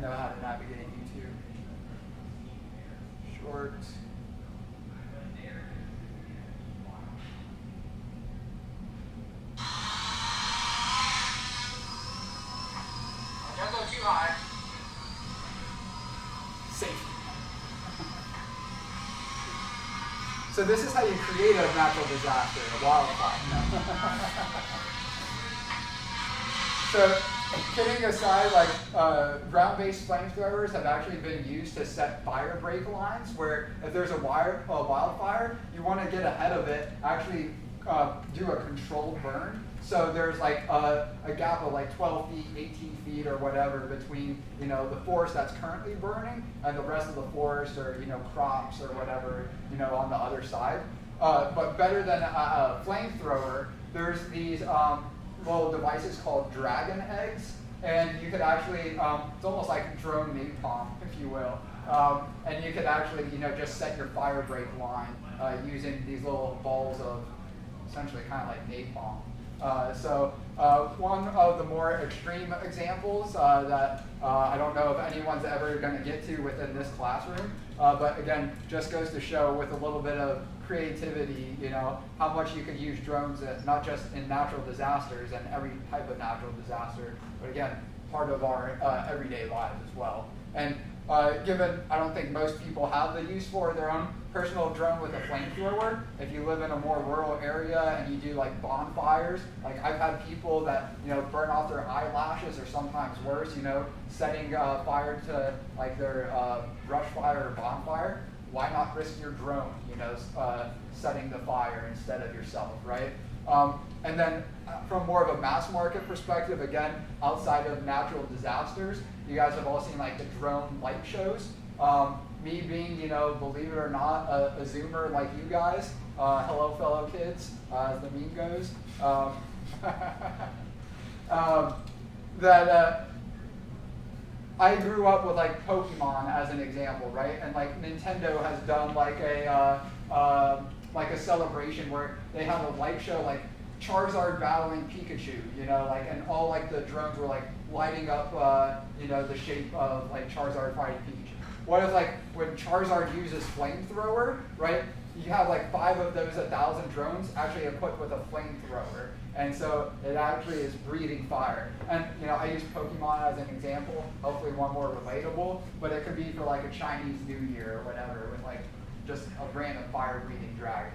know how to navigate YouTube. Short. Don't go too high. Safe. So this is how you create a natural disaster, a wildfire. So kidding aside, like ground-based flamethrowers have actually been used to set fire break lines where if there's a wildfire, you want to get ahead of it, actually do a controlled burn. So there's like a gap of like 12 feet, 18 feet or whatever between the forest that's currently burning and the rest of the forest or crops or whatever on the other side. But better than a flamethrower, there's these little devices called dragon eggs, and you could actually it's almost like drone napalm, if you will. And you could actually just set your fire break line using these little balls of essentially kind of like napalm. So one of the more extreme examples that I don't know if anyone's ever going to get to within this classroom, but again, just goes to show with a little bit of creativity, how much you could use drones, not just in natural disasters and every type of natural disaster, but again, part of our everyday lives as well. And given I don't think most people have the use for their own personal drone with a flamethrower, if you live in a more rural area and you do like bonfires, like I've had people that burn off their eyelashes or sometimes worse, setting fire to like their brush fire or bonfire. Why not risk your drone, setting the fire instead of yourself, right? And then from more of a mass market perspective, again, outside of natural disasters, you guys have all seen like the drone light shows. Me being, believe it or not, a Zoomer like you guys, hello fellow kids, as the meme goes, that I grew up with like Pokemon as an example, right? And like Nintendo has done like a celebration where they have a light show like Charizard battling Pikachu, and all like the drones were like lighting up, the shape of like Charizard fighting Pikachu. What if like when Charizard uses flamethrower, right? You have like 5 of those 1,000 drones actually equipped with a flamethrower, and so it actually is breathing fire. And I use Pokemon as an example, hopefully one more relatable, but it could be for like a Chinese New Year or whatever with like just a random fire-breathing dragon.